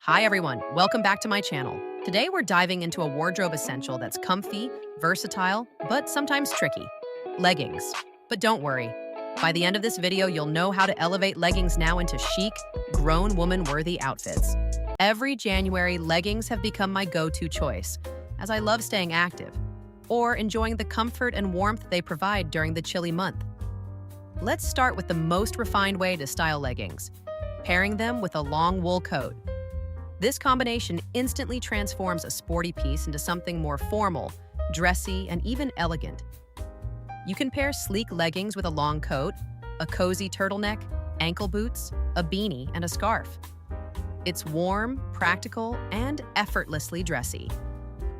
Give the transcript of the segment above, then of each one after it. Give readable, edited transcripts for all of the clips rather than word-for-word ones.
Hi everyone, welcome back to my channel. Today we're diving into a wardrobe essential that's comfy, versatile, but sometimes tricky. Leggings. But don't worry. By the end of this video, you'll know how to elevate leggings now into chic, grown woman-worthy outfits. Every January, leggings have become my go-to choice, as I love staying active, or enjoying the comfort and warmth they provide during the chilly month. Let's start with the most refined way to style leggings, pairing them with a long wool coat. This combination instantly transforms a sporty piece into something more formal, dressy, and even elegant. You can pair sleek leggings with a long coat, a cozy turtleneck, ankle boots, a beanie, and a scarf. It's warm, practical, and effortlessly dressy.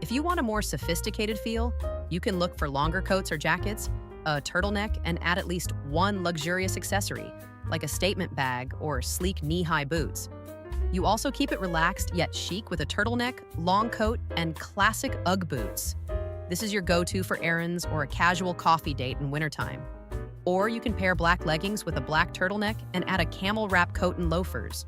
If you want a more sophisticated feel, you can look for longer coats or jackets, a turtleneck, and add at least one luxurious accessory, like a statement bag or sleek knee-high boots. You also keep it relaxed yet chic with a turtleneck, long coat, and classic Ugg boots. This is your go-to for errands or a casual coffee date in wintertime. Or you can pair black leggings with a black turtleneck and add a camel wrap coat and loafers.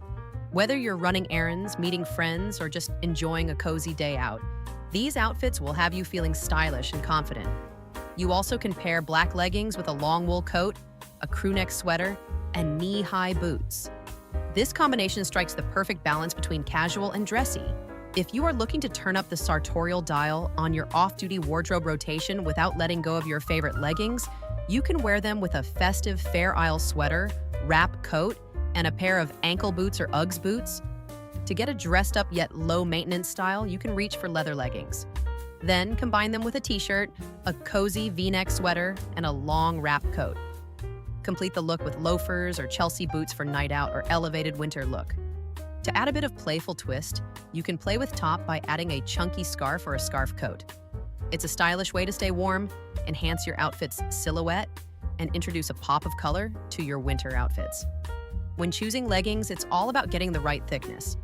Whether you're running errands, meeting friends, or just enjoying a cozy day out, these outfits will have you feeling stylish and confident. You also can pair black leggings with a long wool coat, a crewneck sweater, and knee-high boots. This combination strikes the perfect balance between casual and dressy. If you are looking to turn up the sartorial dial on your off-duty wardrobe rotation without letting go of your favorite leggings, you can wear them with a festive Fair Isle sweater, wrap coat, and a pair of ankle boots or Uggs boots. To get a dressed up yet low-maintenance style, you can reach for leather leggings. Then combine them with a t-shirt, a cozy V-neck sweater, and a long wrap coat. Complete the look with loafers or Chelsea boots for night out or elevated winter look. To add a bit of playful twist, you can play with top by adding a chunky scarf or a scarf coat. It's a stylish way to stay warm, enhance your outfit's silhouette, and introduce a pop of color to your winter outfits. When choosing leggings, it's all about getting the right thickness.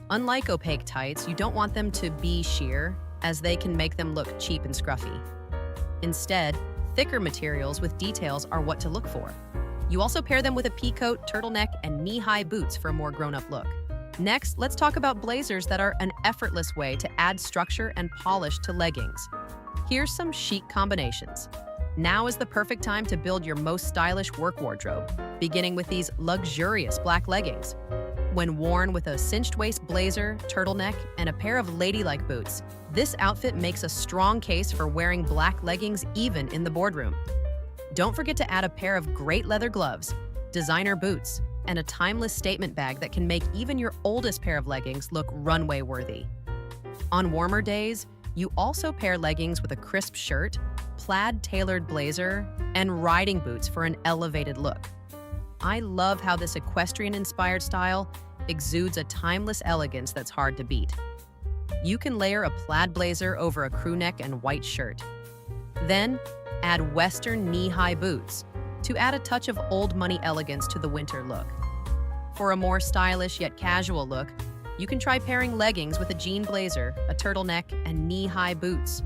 Unlike opaque tights, you don't want them to be sheer, as they can make them look cheap and scruffy. Instead, thicker materials with details are what to look for. You also pair them with a pea coat, turtleneck, and knee-high boots for a more grown-up look. Next, let's talk about blazers that are an effortless way to add structure and polish to leggings. Here's some chic combinations. Now is the perfect time to build your most stylish work wardrobe, beginning with these luxurious black leggings. When worn with a cinched waist blazer, turtleneck, and a pair of ladylike boots, this outfit makes a strong case for wearing black leggings even in the boardroom. Don't forget to add a pair of great leather gloves, designer boots, and a timeless statement bag that can make even your oldest pair of leggings look runway-worthy. On warmer days, you also pair leggings with a crisp shirt, plaid tailored blazer, and riding boots for an elevated look. I love how this equestrian-inspired style exudes a timeless elegance that's hard to beat. You can layer a plaid blazer over a crew neck and white shirt. Then, add Western knee-high boots to add a touch of old money elegance to the winter look. For a more stylish yet casual look, you can try pairing leggings with a jean blazer, a turtleneck, and knee-high boots.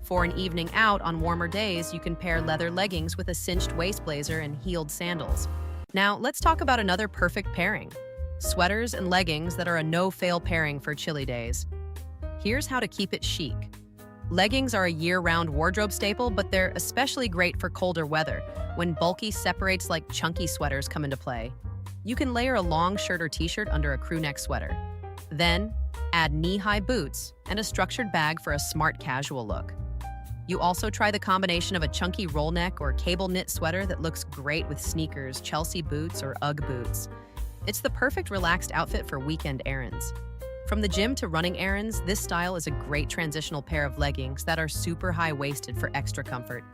For an evening out on warmer days, you can pair leather leggings with a cinched waist blazer and heeled sandals. Now, let's talk about another perfect pairing: sweaters and leggings that are a no-fail pairing for chilly days. Here's how to keep it chic. Leggings are a year-round wardrobe staple, but they're especially great for colder weather, when bulky separates like chunky sweaters come into play. You can layer a long shirt or t-shirt under a crew neck sweater. Then, add knee-high boots and a structured bag for a smart casual look. You also try the combination of a chunky roll neck or cable knit sweater that looks great with sneakers, Chelsea boots, or Ugg boots. It's the perfect relaxed outfit for weekend errands. From the gym to running errands, this style is a great transitional pair of leggings that are super high-waisted for extra comfort.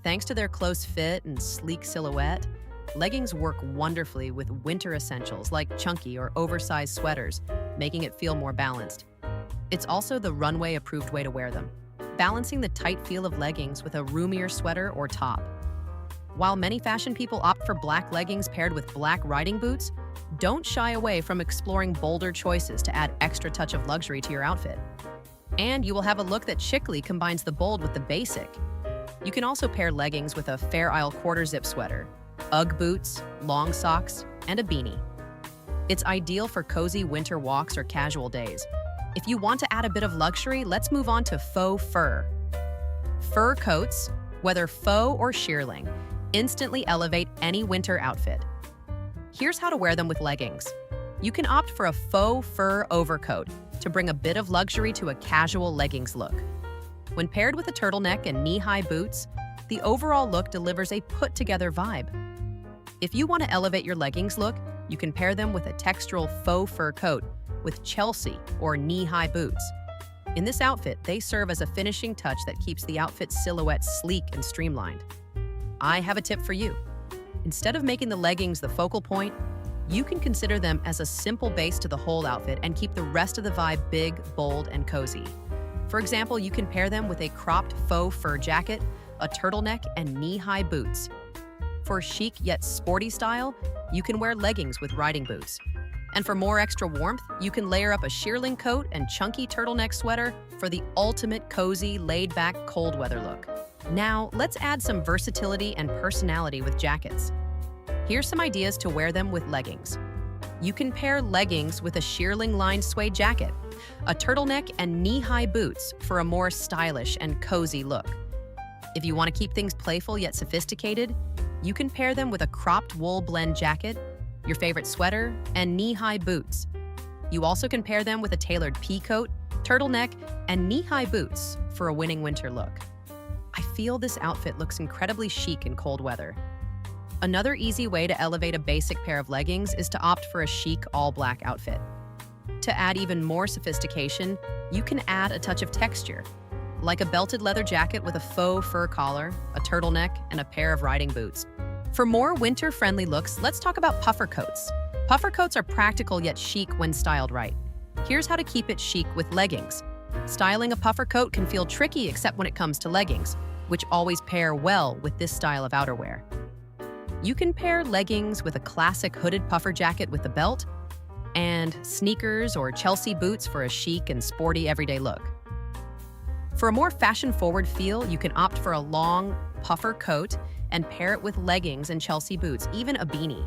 Thanks to their close fit and sleek silhouette, leggings work wonderfully with winter essentials like chunky or oversized sweaters, making it feel more balanced. It's also the runway-approved way to wear them, balancing the tight feel of leggings with a roomier sweater or top. While many fashion people opt for black leggings paired with black riding boots, don't shy away from exploring bolder choices to add extra touch of luxury to your outfit. And you will have a look that chicly combines the bold with the basic. You can also pair leggings with a Fair Isle quarter-zip sweater, Ugg boots, long socks, and a beanie. It's ideal for cozy winter walks or casual days. If you want to add a bit of luxury, let's move on to faux fur. Fur coats, whether faux or shearling, instantly elevate any winter outfit. Here's how to wear them with leggings. You can opt for a faux fur overcoat to bring a bit of luxury to a casual leggings look. When paired with a turtleneck and knee-high boots, the overall look delivers a put-together vibe. If you want to elevate your leggings look, you can pair them with a textural faux fur coat with Chelsea or knee-high boots. In this outfit, they serve as a finishing touch that keeps the outfit's silhouette sleek and streamlined. I have a tip for you. Instead of making the leggings the focal point, you can consider them as a simple base to the whole outfit and keep the rest of the vibe big, bold, and cozy. For example, you can pair them with a cropped faux fur jacket, a turtleneck, and knee-high boots. For chic yet sporty style, you can wear leggings with riding boots. And for more extra warmth, you can layer up a shearling coat and chunky turtleneck sweater for the ultimate cozy, laid-back, cold weather look. Now, let's add some versatility and personality with jackets. Here's some ideas to wear them with leggings. You can pair leggings with a shearling-lined suede jacket, a turtleneck, and knee-high boots for a more stylish and cozy look. If you want to keep things playful yet sophisticated, you can pair them with a cropped wool blend jacket, your favorite sweater, and knee-high boots. You also can pair them with a tailored pea coat, turtleneck, and knee-high boots for a winning winter look. I feel this outfit looks incredibly chic in cold weather. Another easy way to elevate a basic pair of leggings is to opt for a chic all-black outfit. To add even more sophistication, you can add a touch of texture, like a belted leather jacket with a faux fur collar, a turtleneck, and a pair of riding boots. For more winter-friendly looks, let's talk about puffer coats. Puffer coats are practical yet chic when styled right. Here's how to keep it chic with leggings. Styling a puffer coat can feel tricky except when it comes to leggings, which always pair well with this style of outerwear. You can pair leggings with a classic hooded puffer jacket with a belt, and sneakers or Chelsea boots for a chic and sporty everyday look. For a more fashion-forward feel, you can opt for a long puffer coat and pair it with leggings and Chelsea boots, even a beanie.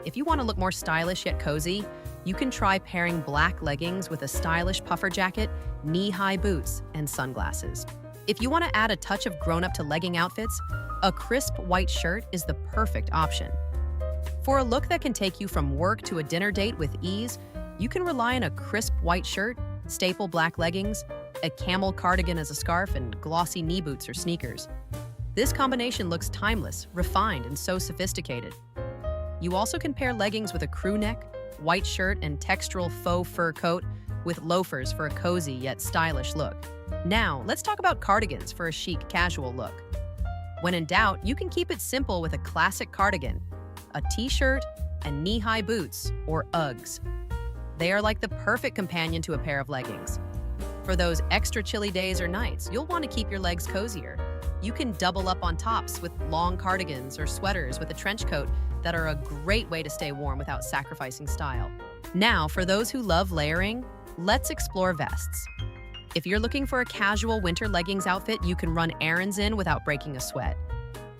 If you want to look more stylish yet cozy, you can try pairing black leggings with a stylish puffer jacket, knee-high boots, and sunglasses. If you want to add a touch of grown-up to legging outfits, a crisp white shirt is the perfect option. For a look that can take you from work to a dinner date with ease, you can rely on a crisp white shirt, staple black leggings, a camel cardigan as a scarf, and glossy knee boots or sneakers. This combination looks timeless, refined, and so sophisticated. You also can pair leggings with a crew neck, white shirt, and textural faux fur coat with loafers for a cozy yet stylish look. Now, let's talk about cardigans for a chic, casual look. When in doubt, you can keep it simple with a classic cardigan, a t-shirt, and knee-high boots, or Uggs. They are like the perfect companion to a pair of leggings. For those extra chilly days or nights, you'll want to keep your legs cozier. You can double up on tops with long cardigans or sweaters with a trench coat that are a great way to stay warm without sacrificing style. Now, for those who love layering, let's explore vests. If you're looking for a casual winter leggings outfit you can run errands in without breaking a sweat,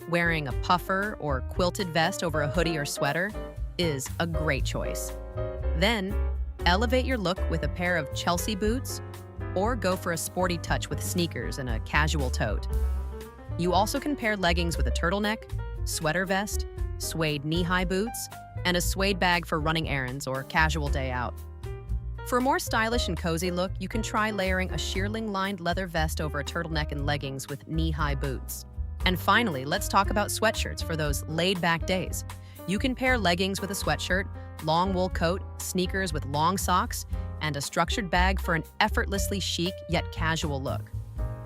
wearing a puffer or quilted vest over a hoodie or sweater is a great choice. Then, elevate your look with a pair of Chelsea boots or go for a sporty touch with sneakers and a casual tote. You also can pair leggings with a turtleneck, sweater vest, suede knee-high boots, and a suede bag for running errands or casual day out. For a more stylish and cozy look, you can try layering a shearling-lined leather vest over a turtleneck and leggings with knee-high boots. And finally, let's talk about sweatshirts for those laid-back days. You can pair leggings with a sweatshirt, long wool coat, sneakers with long socks, and a structured bag for an effortlessly chic yet casual look.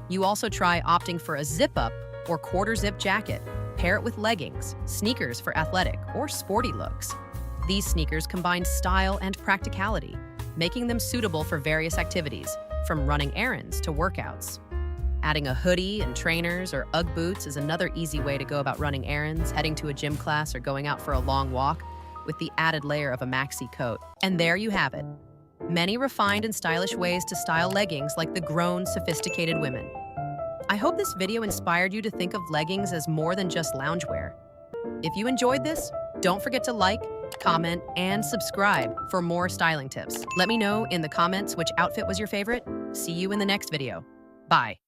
You also try opting for a zip-up or quarter-zip jacket. Pair it with leggings, sneakers for athletic or sporty looks. These sneakers combine style and practicality, making them suitable for various activities, from running errands to workouts. Adding a hoodie and trainers or Ugg boots is another easy way to go about running errands, heading to a gym class, or going out for a long walk with the added layer of a maxi coat. And there you have it. Many refined and stylish ways to style leggings like the grown, sophisticated women. I hope this video inspired you to think of leggings as more than just loungewear. If you enjoyed this, don't forget to like, comment, and subscribe for more styling tips. Let me know in the comments which outfit was your favorite. See you in the next video. Bye.